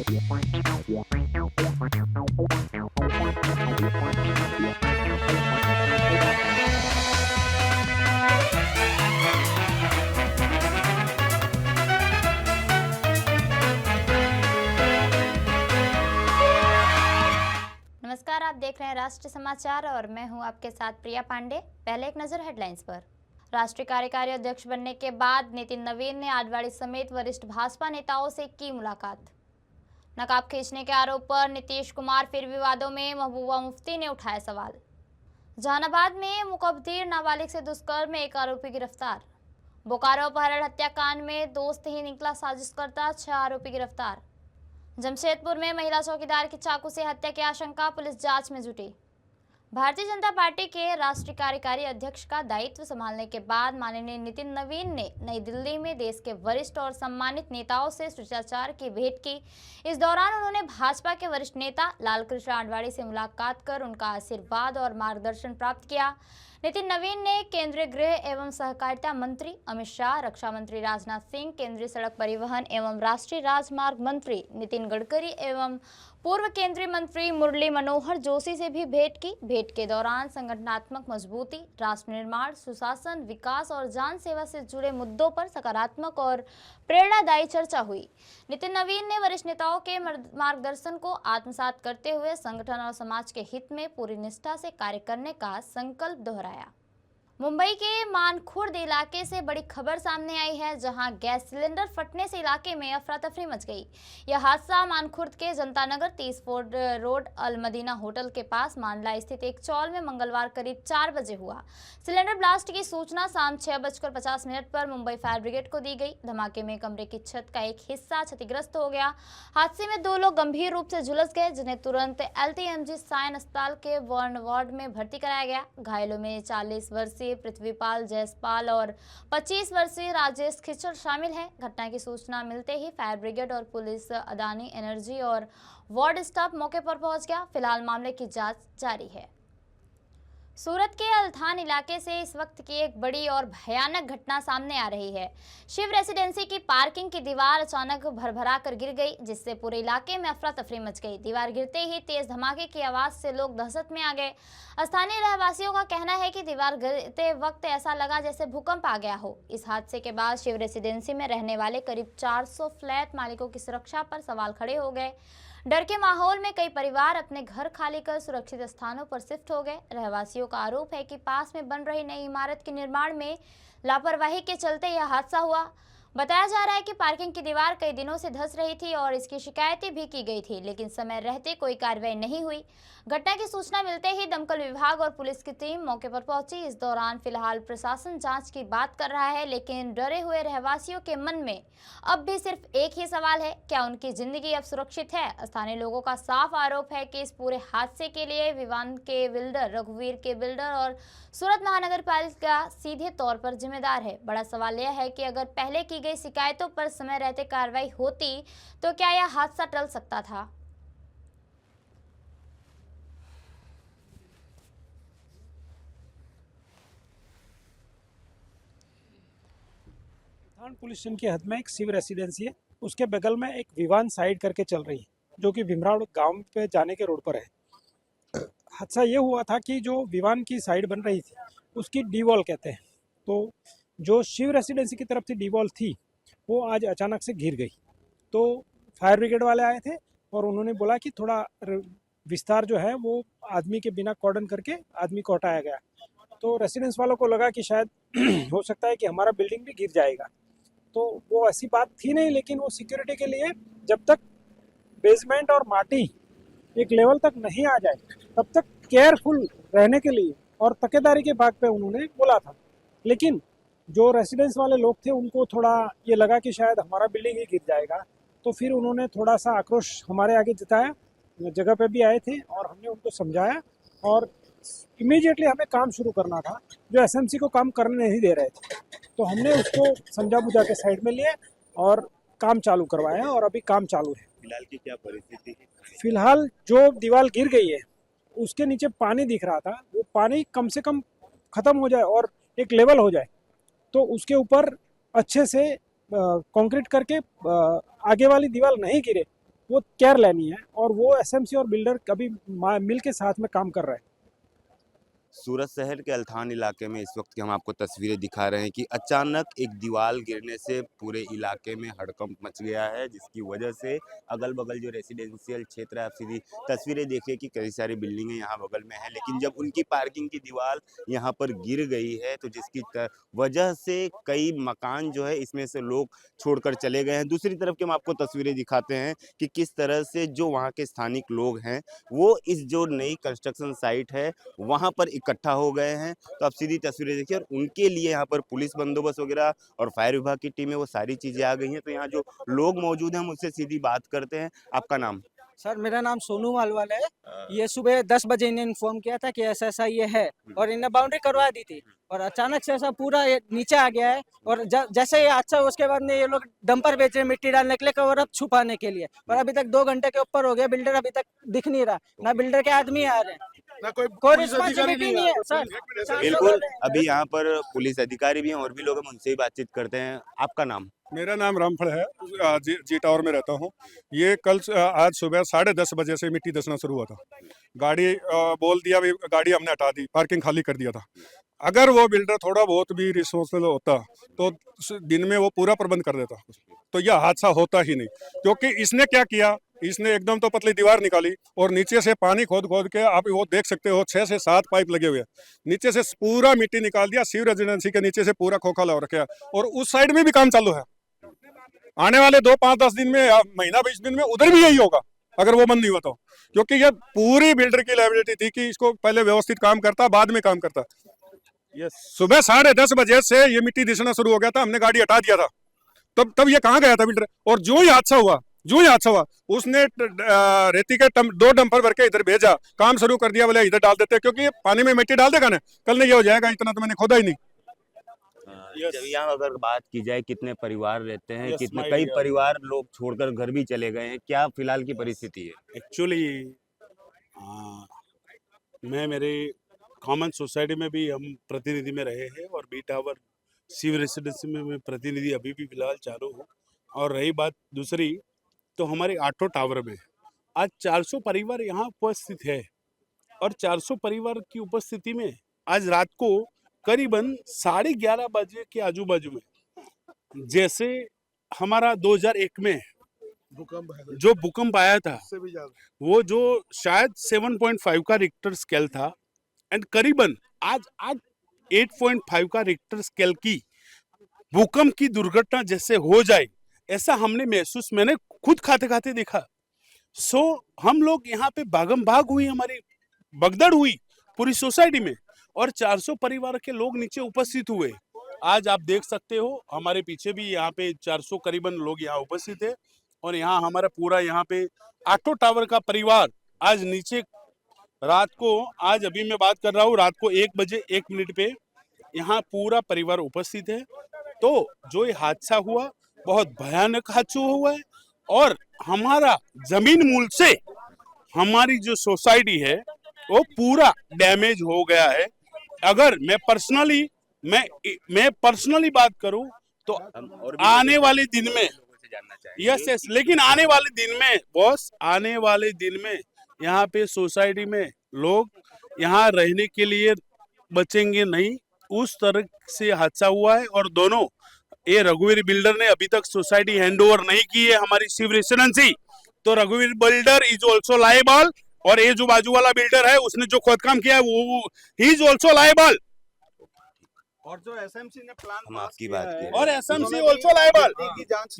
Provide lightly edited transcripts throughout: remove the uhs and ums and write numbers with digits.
नमस्कार, आप देख रहे हैं राष्ट्रीय समाचार और मैं हूं आपके साथ प्रिया पांडे। पहले एक नजर हेडलाइंस पर। राष्ट्रीय कार्यकारी अध्यक्ष बनने के बाद नितिन नवीन ने आडवाणी समेत वरिष्ठ भाजपा नेताओं से की मुलाकात। नकाब खींचने के आरोप पर नीतीश कुमार फिर विवादों में, महबूबा मुफ्ती ने उठाया सवाल। जहानाबाद में मुकब्बीर नाबालिग से दुष्कर्म में एक आरोपी गिरफ्तार। बोकारो अपहरण हत्याकांड में दोस्त ही निकला साजिशकर्ता, 6 आरोपी गिरफ्तार। जमशेदपुर में महिला चौकीदार की चाकू से हत्या की आशंका, पुलिस जांच में जुटी। भारतीय जनता पार्टी के राष्ट्रीय कार्यकारी अध्यक्ष का दायित्व संभालने के बाद माननीय नितिन नवीन ने नई दिल्ली में देश के वरिष्ठ और सम्मानित नेताओं से शिष्टाचार की भेंट की। इस दौरान उन्होंने भाजपा के वरिष्ठ नेता लालकृष्ण आडवाणी से मुलाकात कर उनका आशीर्वाद और मार्गदर्शन प्राप्त किया। नितिन नवीन ने केंद्रीय गृह एवं सहकारिता मंत्री अमित शाह, रक्षा मंत्री राजनाथ सिंह, केंद्रीय सड़क परिवहन एवं राष्ट्रीय राजमार्ग मंत्री नितिन गडकरी एवं पूर्व केंद्रीय मंत्री मुरली मनोहर जोशी से भी भेंट की। भेंट के दौरान संगठनात्मक मजबूती, राष्ट्र निर्माण, सुशासन, विकास और जन सेवा से जुड़े मुद्दों पर सकारात्मक और प्रेरणादायी चर्चा हुई। नितिन नवीन ने वरिष्ठ नेताओं के मार्गदर्शन को आत्मसात करते हुए संगठन और समाज के हित में पूरी निष्ठा से कार्य करने का संकल्प दोहराया। मुंबई के मानखुर्द इलाके से बड़ी खबर सामने आई है, जहां गैस सिलेंडर फटने से इलाके में अफरा तफरी मच गई। यह हादसा मानखुर्द के जनता नगर 30 फुट रोड अल मदीना होटल के पास मांडला स्थित एक चौल में मंगलवार करीब 4 बजे हुआ। सिलेंडर ब्लास्ट की सूचना शाम 6:50 पर मुंबई फायर ब्रिगेड को दी गई। धमाके में कमरे की छत का एक हिस्सा क्षतिग्रस्त हो गया। हादसे में 2 लोग गंभीर रूप से झुलस गए, जिन्हें तुरंत LTMG सायन अस्पताल के वार्न वार्ड में भर्ती कराया गया। घायलों में 40 वर्षीय पृथ्वीपाल जयसपाल और 25 वर्षीय राजेश खिचड़ शामिल हैं। घटना की सूचना मिलते ही फायर ब्रिगेड और पुलिस, अदानी एनर्जी और वार्ड स्टाफ मौके पर पहुंच गया। फिलहाल मामले की जांच जारी है। सूरत के अल्थान इलाके से इस वक्त की एक बड़ी और भयानक घटना सामने आ रही है। शिव रेसिडेंसी की पार्किंग की दीवार अचानक भरभरा कर गिर गई, जिससे पूरे इलाके में अफरा तफरी मच गई। दीवार गिरते ही तेज धमाके की आवाज से लोग दहशत में आ गए। स्थानीय रहवासियों का कहना है कि दीवार गिरते वक्त ऐसा लगा जैसे भूकंप आ गया हो। इस हादसे के बाद शिव रेसिडेंसी में रहने वाले करीब 400 फ्लैट मालिकों की सुरक्षा पर सवाल खड़े हो गए। डर के माहौल में कई परिवार अपने घर खाली कर सुरक्षित स्थानों पर शिफ्ट हो गए। रहवासियों का आरोप है कि पास में बन रही नई इमारत के निर्माण में लापरवाही के चलते यह हादसा हुआ। बताया जा रहा है कि पार्किंग की दीवार कई दिनों से धंस रही थी और इसकी शिकायतें भी की गई थी, लेकिन समय रहते कोई कार्रवाई नहीं हुई। घटना की सूचना मिलते ही दमकल विभाग और पुलिस की टीम मौके पर पहुंची। इस दौरान फिलहाल प्रशासन जांच की बात कर रहा है, लेकिन डरे हुए रहवासियों के मन में अब भी सिर्फ एक ही सवाल है, क्या उनकी जिंदगी अब सुरक्षित है? स्थानीय लोगों का साफ आरोप है कि इस पूरे हादसे के लिए विवान के बिल्डर, रघुवीर के बिल्डर और सूरत महानगर पालिका सीधे तौर पर जिम्मेदार है। बड़ा सवाल यह है कि अगर पहले की गई शिकायतों पर समय रहते कार्रवाई होती तो क्या यह हादसा टल सकता था? पुलिस स्टेशन की हद में एक शिव रेसिडेंसी है, उसके बगल में एक विवान साइड करके चल रही है, जो कि भीमराव गांव पे जाने के रोड पर है। हादसा ये हुआ था कि जो विवान की साइड बन रही थी उसकी डी वॉल कहते हैं, तो जो शिव रेसिडेंसी की तरफ से डी वॉल थी वो आज अचानक से गिर गई। तो फायर ब्रिगेड वाले आए थे और उन्होंने बोला कि थोड़ा विस्तार जो है वो आदमी के बिना कॉर्डन करके आदमी को हटाया गया। तो रेसिडेंस वालों को लगा कि शायद हो सकता है कि हमारा बिल्डिंग भी गिर जाएगा, तो वो ऐसी बात थी नहीं, लेकिन वो सिक्योरिटी के लिए जब तक बेसमेंट और माटी एक लेवल तक नहीं आ जाए तब तक केयरफुल रहने के लिए और तकेदारी के भाग पे उन्होंने बोला था। लेकिन जो रेसिडेंस वाले लोग थे उनको थोड़ा ये लगा कि शायद हमारा बिल्डिंग ही गिर जाएगा, तो फिर उन्होंने थोड़ा सा आक्रोश हमारे आगे जताया। जगह पे भी आए थे और हमने उनको समझाया और इमीडिएटली हमें काम शुरू करना था, जो एसएमसी को काम करने नहीं दे रहे थे, तो हमने उसको समझा बुझा के साइड में लिए और काम चालू करवाया और अभी काम चालू है। फिलहाल की क्या परिस्थिति है? फिलहाल जो दीवार गिर गई है उसके नीचे पानी दिख रहा था, वो पानी कम से कम खत्म हो जाए और एक लेवल हो जाए तो उसके ऊपर अच्छे से कंक्रीट करके आगे वाली दीवार नहीं गिरे वो केयर लेनी है, और वो एसएमसी और बिल्डर कभी मिल के साथ में काम कर रहे हैं। सूरत शहर के अल्थान इलाके में इस वक्त की हम आपको तस्वीरें दिखा रहे हैं कि अचानक एक दीवार गिरने से पूरे इलाके में हड़कंप मच गया है, जिसकी वजह से अगल बगल जो रेसिडेंशियल क्षेत्र है, आप सीधी तस्वीरें देखिए कि कई सारी बिल्डिंगें यहाँ बगल में हैं, लेकिन जब उनकी पार्किंग की दीवार यहाँ पर गिर गई है तो जिसकी वजह से कई मकान जो है इसमें से लोग छोड़कर चले गए हैं। दूसरी तरफ की हम आपको तस्वीरें दिखाते हैं कि किस तरह से जो वहाँ के स्थानिक लोग हैं वो इस जो नई कंस्ट्रक्शन साइट है वहाँ पर इकट्ठा हो गए हैं। तो आप सीधी तस्वीरें देखिए, और उनके लिए यहाँ पर पुलिस बंदोबस्त वगैरह और फायर विभाग की टीमें वो सारी चीजें आ गई हैं। तो यहाँ जो लोग मौजूद हैं हम उनसे सीधी बात करते हैं। आपका नाम? सर मेरा नाम सोनू मालवाल है। ये सुबह 10 बजे इन्हें इन्फॉर्म किया था कि ऐसा ऐसा ये है, और इन्हें बाउंड्री करवा दी थी, और अचानक से ऐसा पूरा ये नीचे आ गया है। और जैसे ये अच्छा उसके बाद में ये लोग डंपर बेच रहे हैं मिट्टी डालने के लिए, कवर अप छुपाने के लिए। और अभी तक 2 घंटे के ऊपर हो गया, बिल्डर अभी तक दिख नहीं रहा, ना बिल्डर के आदमी आ रहे हैं, ना कोई रिस्पॉन्सिबिलिटी नहीं है सर। बिल्कुल, अभी यहाँ पर पुलिस अधिकारी भी हैं और भी लोग, हम उनसे ही बातचीत करते हैं। आपका नाम? मेरा नाम रामफल है, जी टावर में रहता हूँ। ये कल आज सुबह 10:30 बजे से मिट्टी धंसना शुरू हुआ था। गाड़ी बोल दिया भी, गाड़ी हमने हटा दी, पार्किंग खाली कर दिया था। अगर वो बिल्डर थोड़ा बहुत भी रिस्पॉन्सिबल होता तो दिन में वो पूरा प्रबंध कर देता, तो यह हादसा होता ही नहीं। क्योंकि इसने क्या किया, इसने एकदम तो पतली दीवार निकाली और नीचे से पानी खोद खोद के, आप वो देख सकते हो 6 से 7 पाइप लगे हुए हैं, नीचे से पूरा मिट्टी निकाल दिया। सिव रेजिडेंसी के नीचे से पूरा खोखा लगा रखा, और उस साइड में भी काम चालू है। आने वाले 2-5-10 दिन में या महीना 20 दिन में उधर भी यही होगा, अगर वो बंद नहीं हुआ तो। क्योंकि ये पूरी बिल्डर की लायबिलिटी थी कि इसको पहले व्यवस्थित काम करता, बाद में काम करता। ये सुबह 10:30 बजे से ये मिट्टी धंसना शुरू हो गया था, हमने गाड़ी हटा दिया था। तब ये कहाँ गया था बिल्डर? और जो ही हादसा हुआ उसने रेती के 2 डंपर भर के इधर भेजा, काम शुरू कर दिया, बोले इधर डाल देते, क्योंकि पानी में मिट्टी डाल देगा ना, कल नहीं ये हो जाएगा, इतना तो मैंने खोदा ही नहीं। जब यहाँ अगर बात की जाए कितने परिवार रहते हैं, Yes, कितने my कई dear. परिवार लोग छोड़कर घर भी चले गए हैं, क्या फिलहाल की परिस्थिति है? एक्चुअली मैं मेरे कॉमन सोसाइटी में भी हम प्रतिनिधि में रहे हैं, और बी टावर सिव रेसिडेंसी में मैं प्रतिनिधि अभी भी फिलहाल चालू हूँ। और रही बात दूसरी, तो हमारे ऑटो टावर में आज 400 परिवार यहाँ उपस्थित है, और 400 परिवार की उपस्थिति में आज रात को करीबन 11:30 बजे के आजू बाजू में, जैसे हमारा 2001 में जो भूकंप आया था, वो जो शायद 7.5 का रिक्टर स्केल था, एंड करीबन आज 8.5 का रिक्टर स्केल की भूकंप की दुर्घटना जैसे हो जाए, ऐसा मैंने खुद खाते खाते देखा। सो हम लोग यहाँ पे भागम भाग हुई, हमारी भगदड़ हुई पूरी सोसाइटी में, और 400 परिवार के लोग नीचे उपस्थित हुए। आज आप देख सकते हो हमारे पीछे भी यहाँ पे 400 करीबन लोग यहाँ उपस्थित है, और यहाँ हमारा पूरा यहाँ पे ऑटो टावर का परिवार आज नीचे रात को, आज अभी मैं बात कर रहा हूँ, रात को 1 बजे 1 मिनट पे यहाँ पूरा परिवार उपस्थित है। तो जो ये हादसा हुआ बहुत भयानक हादसा हुआ है, और हमारा जमीन मूल से हमारी जो सोसाइटी है वो पूरा डैमेज हो गया है। अगर मैं पर्सनली बात करूं तो आने वाले दिन में यस, लेकिन आने वाले दिन में बॉस, आने वाले दिन में यहाँ पे सोसाइटी में लोग यहाँ रहने के लिए बचेंगे नहीं, उस तरह से हादसा हुआ है। और दोनों ये रघुवीर बिल्डर ने अभी तक सोसाइटी हैंडओवर नहीं की है हमारी सिव रेसिडेंसी, तो रघुवीर बिल्डर इज ऑल्सो लायबल, और ये जो बाजू वाला बिल्डर है उसने जो खोदकाम किया है वो ही इज ऑल्सो लायबल। और जो एसएमसी ने प्लान हम आपकी बात की, और एसएमसी ऑल्सो लायबल।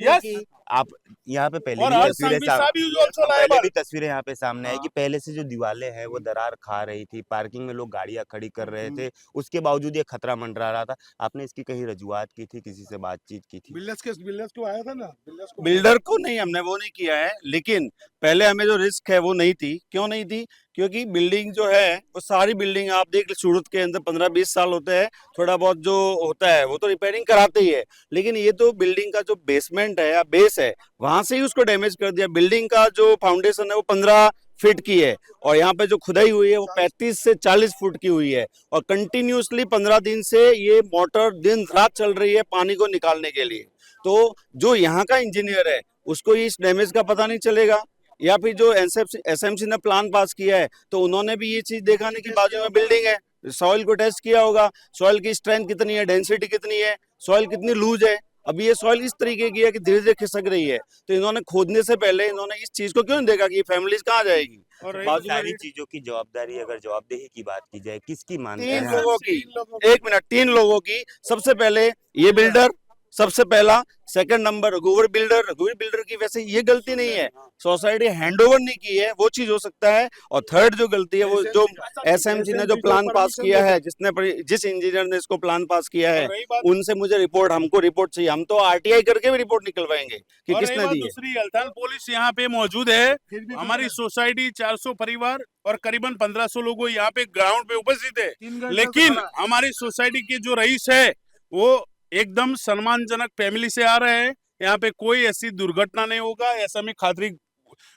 यस, आप यहाँ पे पहले और भी हर तस्वीरें संबिसा भी also पहले liable। भी तस्वीरें यहाँ पे सामने है कि पहले से जो दीवारें हैं वो दरार खा रही थी, पार्किंग में लोग गाड़ियां खड़ी कर रहे थे, उसके बावजूद ये खतरा मंडरा रहा था। आपने इसकी कहीं रजुआत की थी, किसी से बातचीत की थी? बिल्डर्स को आया था ना, बिल्डर को नहीं, हमने वो नहीं किया है, लेकिन पहले हमें जो रिस्क है वो नहीं थी। क्यों नहीं थी? क्योंकि बिल्डिंग जो है वो सारी बिल्डिंग आप देख लो, सूरत के अंदर 15-20 साल होते हैं, थोड़ा बहुत जो होता है वो तो रिपेयरिंग कराते ही है, लेकिन ये तो बिल्डिंग का जो बेसमेंट है या बेस है वहां से ही उसको डैमेज कर दिया। बिल्डिंग का जो फाउंडेशन है वो 15 फीट की है, और यहाँ पे जो खुदाई हुई है वो 35 से 40 फुट की हुई है, और कंटिन्यूसली 15 दिन से ये मोटर दिन रात चल रही है पानी को निकालने के लिए। तो जो यहाँ का इंजीनियर है उसको इस डैमेज का पता नहीं चलेगा, या फिर जो एसएमसी ने प्लान पास किया है तो उन्होंने भी ये चीज देखा नहीं कि बाजू में बिल्डिंग है, सॉइल को टेस्ट किया होगा, सॉइल की स्ट्रेंथ कितनी है, डेंसिटी कितनी है, सॉइल कितनी लूज है। अभी ये सॉइल इस तरीके की है कि धीरे धीरे खिसक रही है, तो इन्होंने खोदने से पहले इन्होंने इस चीज को क्यों नहीं देखा कि ये फैमिलीज कहाँ जाएगी। और रही बाजू में सारी चीजों की जवाबदारी, अगर जवाबदेही की बात की जाए, किसकी मानते तीन हैं? लोगों की, एक मिनट, तीन लोगों की। सबसे पहले ये बिल्डर, सबसे पहला, सेकंड नंबर रघुवीर बिल्डर की वैसे ये गलती नहीं है, सोसाइटी हैंडओवर नहीं की है, वो चीज हो सकता है। और थर्ड जो गलती है वो जो एसएमसी ने जो प्लान पास किया है, जिस इंजीनियर ने इसको प्लान पास किया है, उनसे मुझे हमको रिपोर्ट चाहिए। हम तो आरटीआई करके भी रिपोर्ट निकलवाएंगे कि किसने दी है। दूसरी अल्तान पुलिस यहाँ पे मौजूद है। हमारी सोसाइटी 400 परिवार और करीबन 1500 लोग यहाँ पे ग्राउंड पे उपस्थित है, लेकिन हमारी सोसाइटी के जो रईस है वो एकदम सम्मानजनक फैमिली से आ रहे हैं। यहाँ पे कोई ऐसी दुर्घटना नहीं होगा, ऐसा मैं खातरी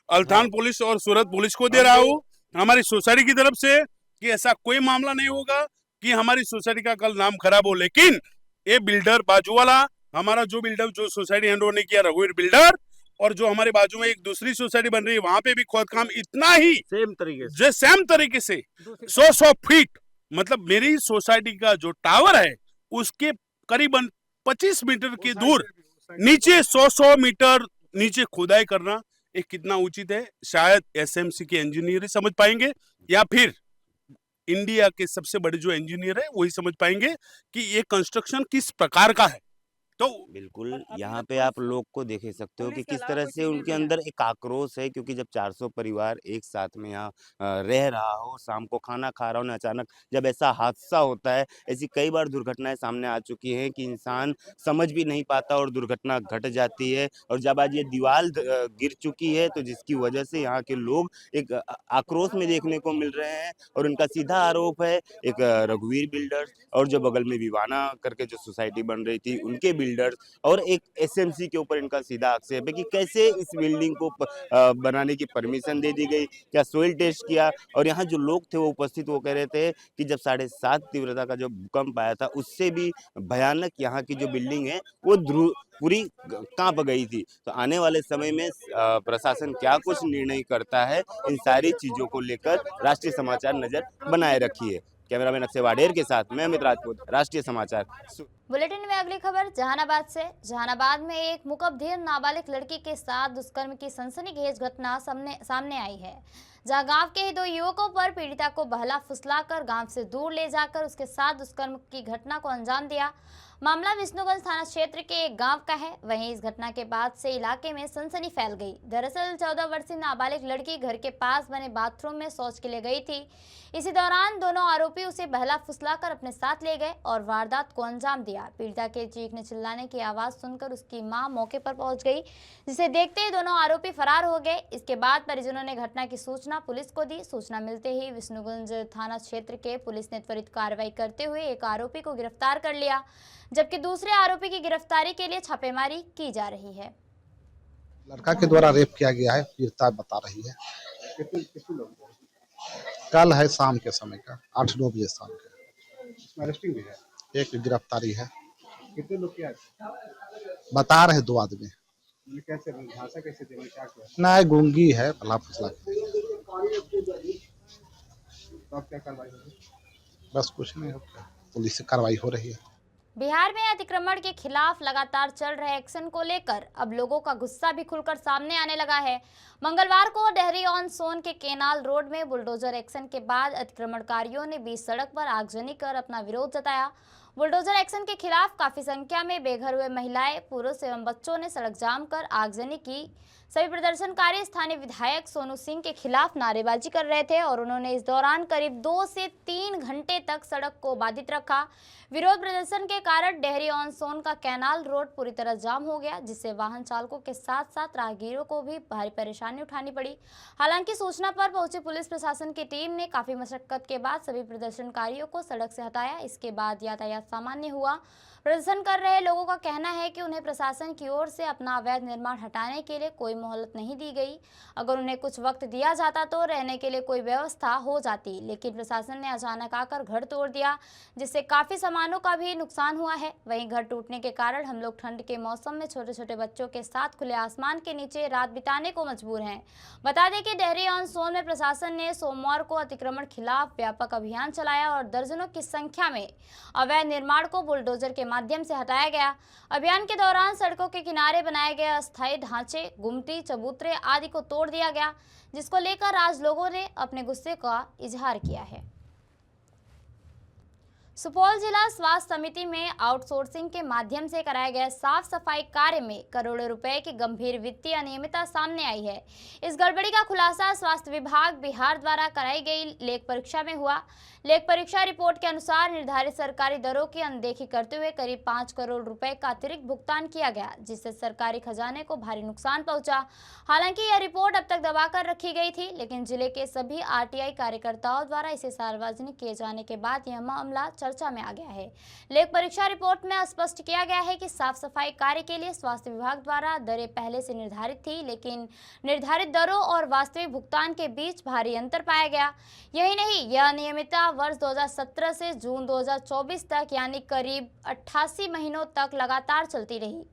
अल्तान पुलिस और सूरत पुलिस को दे रहा हूँ हमारी सोसाइटी की तरफ से कि ऐसा कोई मामला नहीं होगा कि हमारी सोसाइटी का कल नाम खराब हो। लेकिन ये बिल्डर बाजू वाला, हमारा जो बिल्डर जो सोसाइटी हैंड ओवर नहीं किया, रघुवीर बिल्डर, और जो हमारे बाजू में एक दूसरी सोसाइटी बन रही है वहां पे भी खोदकाम इतना ही सेम तरीके से 100 फीट, मतलब मेरी सोसाइटी का जो टावर है उसके करीबन 25 मीटर के दूर नीचे 100 मीटर नीचे खुदाई करना ये कितना उचित है, शायद एसएमसी के इंजीनियर ही समझ पाएंगे या फिर इंडिया के सबसे बड़े जो इंजीनियर है वही समझ पाएंगे कि ये कंस्ट्रक्शन किस प्रकार का है। तो बिल्कुल, यहाँ पे आप लोग को देख ही सकते हो कि किस तरह से उनके अंदर एक आक्रोश है, क्योंकि जब 400 परिवार एक साथ में यहाँ रह रहा हो, शाम को खाना खा रहा हो, अचानक जब ऐसा हादसा होता है, ऐसी कई बार दुर्घटनाएं सामने आ चुकी हैं कि इंसान समझ भी नहीं पाता और दुर्घटना घट जाती है। और जब आज ये दीवार गिर चुकी है, तो जिसकी वजह से यहाँ के लोग एक आक्रोश में देखने को मिल रहे हैं। और उनका सीधा आरोप है एक रघुवीर बिल्डर्स और जो बगल में विवाना करके जो सोसाइटी बन रही थी उनके बिल्डर्स, और एक एसएमसी के ऊपर इनका सीधा आक्षेप है कि कैसे इस बिल्डिंग को बनाने की परमिशन दे दी गई, क्या सोइल टेस्ट किया। और यहाँ जो लोग थे वो उपस्थित, वो कह रहे थे कि जब 7.5 तीव्रता का जो भूकंप आया था उससे भी भयानक यहाँ की जो बिल्डिंग है वो पूरी कांप गई थी। तो आने वाले समय में प्रशासन क्या कुछ निर्णय करता है, इन सारी चीजों को लेकर राष्ट्रीय समाचार नजर बनाए रखिए। कैमरामैन अक्षय वाडेर के साथ मैं अमित राजपूत, राष्ट्रीय समाचार। बुलेटिन में अगली खबर जहानाबाद से। जहानाबाद में एक मुकद्दर नाबालिग लड़की के साथ दुष्कर्म की सनसनीखेज घटना सामने आई है, जहां गांव के ही दो युवकों पर पीड़िता को बहला फुसलाकर गांव से दूर ले जाकर उसके साथ दुष्कर्म की घटना को अंजाम दिया। मामला विष्णुगंज थाना क्षेत्र के एक गांव का है। वहीं इस घटना के बाद से इलाके में सनसनी फैल गई। दरअसल 14 वर्षीय नाबालिग लड़की घर के पास बने बाथरूम में शौच के लिए गई थी। इसी दौरान दोनों आरोपी उसे बहला फुसलाकर अपने साथ ले गए और वारदात को अंजाम दिया। पीड़िता के चीखने चिल्लाने की आवाज सुनकर उसकी मां मौके पर पहुंच गई, जिसे देखते ही दोनों आरोपी फरार हो गए। इसके बाद परिजनों ने घटना की सूचना पुलिस को दी। सूचना मिलते ही विष्णुगंज थाना क्षेत्र के पुलिस ने त्वरित कार्रवाई करते हुए एक आरोपी को गिरफ्तार कर लिया, जबकि दूसरे आरोपी की गिरफ्तारी के लिए छापेमारी की जा रही है। लड़का के द्वारा रेप किया गया है, पीड़िता बता रही है। कल है शाम के समय का 8-9 बजे शाम का। अरेस्टिंग भी है, एक गिरफ्तारी है। कितने लोग क्या बता रहे 2 आदमी। कैसे भाषा कैसे देना, क्या किया, ना गूंगी है, भला फसला तो क्या कार्रवाई होगी? बस कुछ नहीं होता, पुलिस से कार्रवाई हो रही है। बिहार में अतिक्रमण के खिलाफ लगातार चल रहे एक्शन को लेकर अब लोगों का गुस्सा भी खुलकर सामने आने लगा है। मंगलवार को डेहरी ऑन सोन के केनाल रोड में बुलडोजर एक्शन के बाद अतिक्रमणकारियों ने बीच सड़क पर आगजनी कर अपना विरोध जताया। बुलडोजर एक्शन के खिलाफ काफी संख्या में बेघर हुए महिलाएं, पुरुष एवं बच्चों ने सड़क जाम कर आगजनी की। सभी प्रदर्शनकारी स्थानीय विधायक सोनू सिंह के खिलाफ नारेबाजी कर रहे थे और उन्होंने इस दौरान करीब 2 से 3 घंटे तक सड़क को बाधित रखा। विरोध प्रदर्शन के कारण डेहरी ऑन सोन का कैनाल रोड पूरी तरह जाम हो गया, जिससे वाहन चालकों के साथ साथ राहगीरों को भी भारी परेशानी उठानी पड़ी। हालांकि सूचना पर पहुंची पुलिस प्रशासन की टीम ने काफी मशक्कत के बाद सभी प्रदर्शनकारियों को सड़क से हटाया। इसके बाद यातायात सामान्य हुआ। प्रदर्शन कर रहे लोगों का कहना है कि उन्हें प्रशासन की ओर से अपना अवैध निर्माण हटाने के लिए कोई मोहलत नहीं दी गई। अगर उन्हें कुछ वक्त दिया जाता तो रहने के लिए कोई व्यवस्था हो जाती, लेकिन प्रशासन ने अचानक आकर घर तोड़ दिया, जिससे काफी सामानों का भी नुकसान हुआ है। वहीं घर टूटने के कारण हम लोग ठंड के मौसम में छोटे छोटे बच्चों के साथ खुले आसमान के नीचे रात बिताने को मजबूर हैं। बता दें कि डेहरी ऑन सोन में प्रशासन ने सोमवार को अतिक्रमण खिलाफ व्यापक अभियान चलाया और दर्जनों की संख्या में अवैध निर्माण को बुलडोजर के माध्यम से हटाया गया। अभियान के दौरान सड़कों के किनारे बनाए गए अस्थायी ढांचे, गुमटी, चबूतरे आदि को तोड़ दिया गया, जिसको लेकर आज लोगों ने अपने गुस्से का इजहार किया है। सुपौल जिला स्वास्थ्य समिति में आउटसोर्सिंग के माध्यम से कराए गए साफ सफाई कार्य में करोड़ों रुपए की गंभीर वित्तीय अनियमितता सामने आई है। इस गड़बड़ी का खुलासा स्वास्थ्य विभाग बिहार द्वारा कराई गई लेख परीक्षा में हुआ। लेख परीक्षा रिपोर्ट के अनुसार निर्धारित सरकारी दरों की अनदेखी करते हुए करीब 5 करोड़ रुपए का अतिरिक्त भुगतान किया गया, जिससे सरकारी खजाने को भारी नुकसान पहुंचा। हालांकि यह रिपोर्ट अब तक दबाकर रखी गई थी, लेकिन जिले के सभी आरटीआई कार्यकर्ताओं द्वारा इसे सार्वजनिक किए जाने के बाद यह मामला चर्चा में आ गया है। लेख परीक्षा रिपोर्ट में स्पष्ट किया गया है कि साफ सफाई कार्य के लिए स्वास्थ्य विभाग द्वारा दरें पहले से निर्धारित थी, लेकिन निर्धारित दरों और वास्तविक भुगतान के बीच भारी अंतर पाया गया। यही नहीं, यह अनियमितता वर्ष 2017 से जून 2024 तक यानी करीब 88 महीनों तक लगातार चलती रही।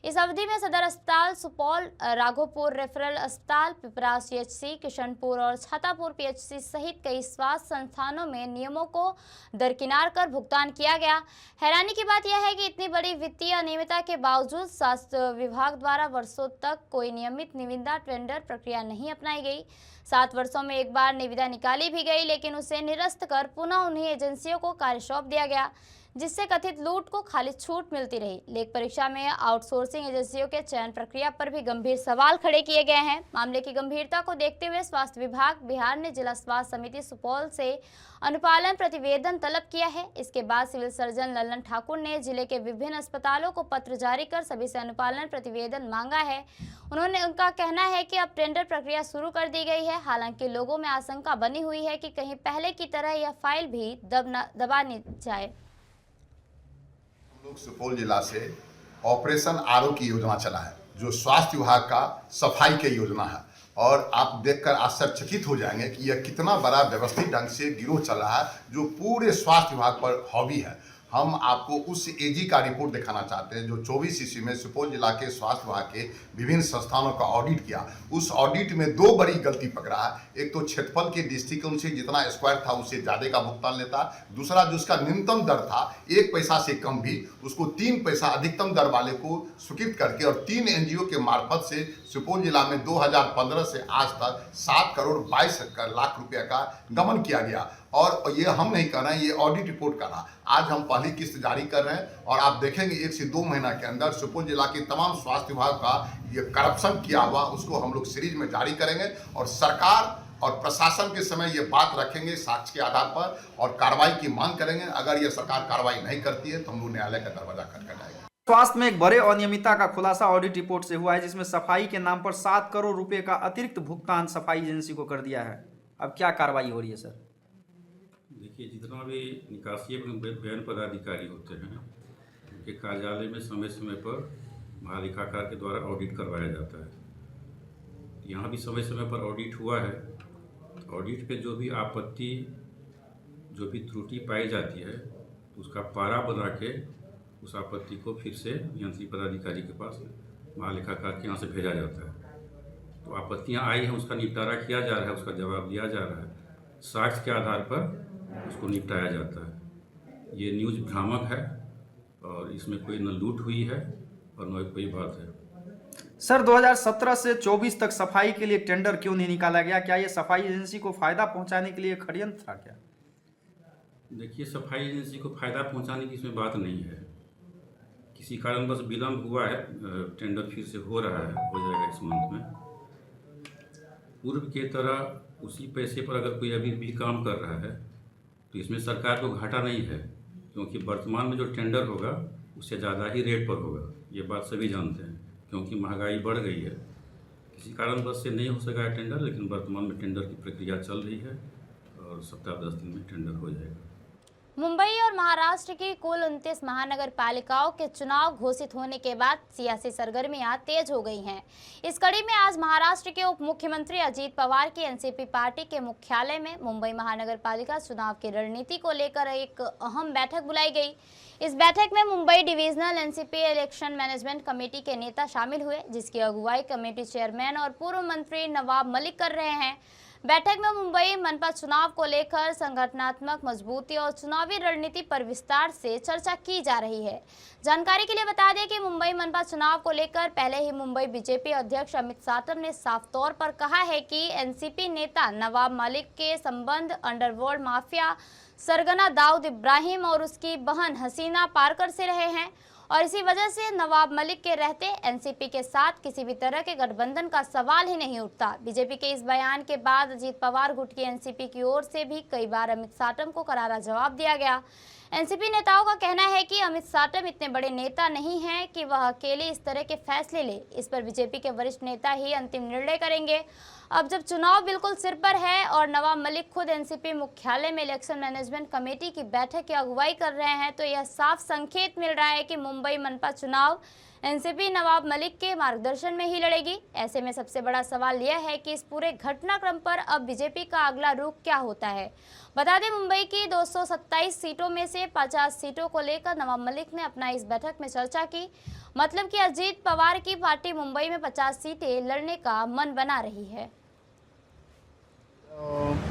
इस अवधि में सदर अस्पताल सुपौल, राघोपुर रेफरल अस्पताल, पिपरा सीएचसी, किशनपुर और छातापुर पीएचसी सहित कई स्वास्थ्य संस्थानों में नियमों को दरकिनार कर भुगतान किया गया। हैरानी की बात यह है कि इतनी बड़ी वित्तीय अनियमितता के बावजूद स्वास्थ्य विभाग द्वारा वर्षों तक कोई नियमित निविदा टेंडर प्रक्रिया नहीं अपनाई गई। 7 वर्षों में एक बार निविदा निकाली भी गई, लेकिन उसे निरस्त कर पुनः उन्हीं एजेंसियों को कार्य सौंप दिया गया, जिससे कथित लूट को खाली छूट मिलती रही। लेख परीक्षा में आउटसोर्सिंग एजेंसियों के चयन प्रक्रिया पर भी गंभीर सवाल खड़े किए गए हैं। मामले की गंभीरता को देखते हुए स्वास्थ्य विभाग बिहार ने जिला स्वास्थ्य समिति सुपौल से अनुपालन प्रतिवेदन तलब किया है। इसके बाद सिविल सर्जन लल्लन ठाकुर ने जिले के विभिन्न अस्पतालों को पत्र जारी कर सभी से अनुपालन प्रतिवेदन मांगा है। उनका कहना है कि अब टेंडर प्रक्रिया शुरू कर दी गई है। हालांकि लोगों में आशंका बनी हुई है कि कहीं पहले की तरह यह फाइल भी दबा नहीं जाए। लोग सुपौल जिला से ऑपरेशन आरओ की योजना चला है, जो स्वास्थ्य विभाग का सफाई की योजना है, और आप देखकर आश्चर्यचकित हो जाएंगे कि यह कितना बड़ा व्यवस्थित ढंग से गिरोह चल रहा है, जो पूरे स्वास्थ्य विभाग पर हावी है। हम आपको उस एजी का रिपोर्ट दिखाना चाहते हैं जो 24 ईस्वी में सुपौल जिला के स्वास्थ्य विभाग के विभिन्न संस्थानों का ऑडिट किया। उस ऑडिट में 2 बड़ी गलती पकड़ा है। एक तो क्षेत्रफल के दृष्टिकोण से जितना स्क्वायर था उससे ज़्यादा का भुगतान लेता। दूसरा, जो उसका न्यूनतम दर था 1 पैसा से कम भी, उसको 3 पैसा अधिकतम दर वाले को स्वीकृत करके और 3 एनजीओ के मार्फत से सुपौल जिला में 2015 से आज तक 7 करोड़ 22 लाख रुपये का गमन किया गया। और ये हम नहीं कर रहे हैं, ये ऑडिट रिपोर्ट कर रहा। आज हम पहली किस्त जारी कर रहे हैं और आप देखेंगे 1 से 2 महीना के अंदर सुपौल जिला के तमाम स्वास्थ्य विभाग का ये करप्शन किया हुआ उसको हम लोग सीरीज में जारी करेंगे और सरकार और प्रशासन के समय ये बात रखेंगे साक्ष्य के आधार पर और कार्रवाई की मांग करेंगे। अगर ये सरकार कार्रवाई नहीं करती है तो हम लोग न्यायालय का दरवाजा खटखटाएंगे। स्वास्थ्य में एक बड़े अनियमितता का खुलासा ऑडिट रिपोर्ट से हुआ है, जिसमें सफाई के नाम पर 7 करोड़ रुपए का अतिरिक्त भुगतान सफाई एजेंसी को कर दिया है। अब क्या कार्रवाई हो रही है सर? देखिए, जितना भी निकासी व्यय पदाधिकारी होते हैं उनके कार्यालय में समय समय पर महालेखाकार के द्वारा ऑडिट करवाया जाता है। यहाँ भी समय समय पर ऑडिट हुआ है। ऑडिट पे जो भी आपत्ति, जो भी त्रुटि पाई जाती है उसका पारा बना के उस आपत्ति को फिर से यंत्री पदाधिकारी के पास महालेखाकार के यहाँ से भेजा जाता है। तो आपत्तियाँ आई हैं, उसका निपटारा किया जा रहा है, उसका जवाब दिया जा रहा है, साक्ष्य के आधार पर उसको निपटाया जाता है। ये न्यूज़ भ्रामक है और इसमें कोई न लूट हुई है और न कोई बात है। सर, 2017 से 24 तक सफाई के लिए टेंडर क्यों नहीं निकाला गया? क्या ये सफाई एजेंसी को फायदा पहुंचाने के लिए षड्यंत्र था क्या? देखिए, सफाई एजेंसी को फायदा पहुंचाने की इसमें बात नहीं है। किसी कारणवश विलम्ब हुआ है, टेंडर फिर से हो रहा है, हो जाएगा इस मंथ में। पूर्व के तरह उसी पैसे पर अगर कोई अभी भी काम कर रहा है तो इसमें सरकार को घाटा नहीं है, क्योंकि वर्तमान में जो टेंडर होगा उससे ज़्यादा ही रेट पर होगा। ये बात सभी जानते हैं, क्योंकि महंगाई बढ़ गई है। किसी कारणवश से नहीं हो सका है टेंडर, लेकिन वर्तमान में टेंडर की प्रक्रिया चल रही है और सप्ताह 10 दिन में टेंडर हो जाएगा। मुंबई और महाराष्ट्र की कुल 29 महानगर पालिकाओं के चुनाव घोषित होने के बाद सियासी सरगर्मियां तेज हो गई हैं। इस कड़ी में आज महाराष्ट्र के उप मुख्यमंत्री अजीत पवार की एनसीपी पार्टी के मुख्यालय में मुंबई महानगर पालिका चुनाव की रणनीति को लेकर एक अहम बैठक बुलाई गई। इस बैठक में Mumbai divisional NCP election management committee के नेता शामिल हुए, जिसकी अगुवाई कमेटी चेयरमैन और पूर्व मंत्री नवाब मलिक कर रहे हैं। बैठक में मुंबई मनपा चुनाव को लेकर संगठनात्मक मजबूती और चुनावी रणनीति पर विस्तार से चर्चा की जा रही है। जानकारी के लिए बता दें कि मुंबई मनपा चुनाव को लेकर पहले ही मुंबई बीजेपी अध्यक्ष अमित साटम ने साफ तौर पर कहा है कि एनसीपी नेता नवाब मलिक के संबंध अंडरवर्ल्ड माफिया सरगना दाऊद इब्राहिम और उसकी बहन हसीना पारकर से रहे हैं और इसी वजह से नवाब मलिक के रहते एनसीपी के साथ किसी भी तरह के गठबंधन का सवाल ही नहीं उठता। बीजेपी के इस बयान के बाद अजीत पवार गुट की एनसीपी की ओर से भी कई बार अमित साटम को करारा जवाब दिया गया। एनसीपी नेताओं का कहना है कि अमित साटम इतने बड़े नेता नहीं हैं कि वह अकेले इस तरह के फैसले ले। इस पर बीजेपी के वरिष्ठ नेता ही अंतिम निर्णय करेंगे। अब जब चुनाव बिल्कुल सिर पर है और नवाब मलिक खुद एनसीपी मुख्यालय में इलेक्शन मैनेजमेंट कमेटी की बैठक की अगुवाई कर रहे हैं, तो यह साफ संकेत मिल रहा है कि मुंबई मनपा चुनाव एनसीपी नवाब मलिक के मार्गदर्शन में ही लड़ेगी। ऐसे में सबसे बड़ा सवाल यह है कि इस पूरे घटनाक्रम पर अब बीजेपी का अगला रुख क्या होता है। बता दें, मुंबई की 227 सीटों में से 50 सीटों को लेकर नवाब मलिक ने अपना इस बैठक में चर्चा की। मतलब कि अजीत पवार की पार्टी मुंबई में 50 सीटें लड़ने का मन बना रही है।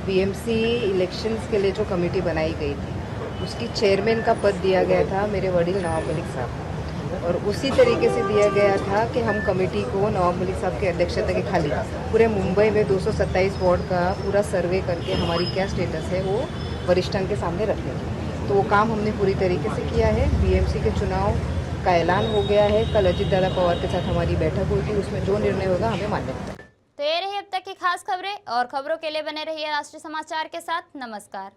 बीएमसी इलेक्शंस के लिए जो कमेटी बनाई गई थी उसकी चेयरमैन का पद दिया गया था मेरे वडील नवाब मलिक साहब, और उसी तरीके से दिया गया था कि हम कमेटी को नवाब मलिक साहब की अध्यक्षता के खाली पूरे मुंबई में 227 वार्ड का पूरा सर्वे करके हमारी क्या स्टेटस है वो वरिष्ठान के सामने रखेंगे। तो वो काम हमने पूरी तरीके से किया है। बीएमसी के चुनाव का ऐलान हो गया है। कल अजीत दादा पवार के साथ हमारी बैठक हुई थी, उसमें जो निर्णय होगा हमें मान्य होगा। तो ये रही अब तक की खास खबरें, और खबरों के लिए बने रहिए राष्ट्रीय समाचार के साथ। नमस्कार।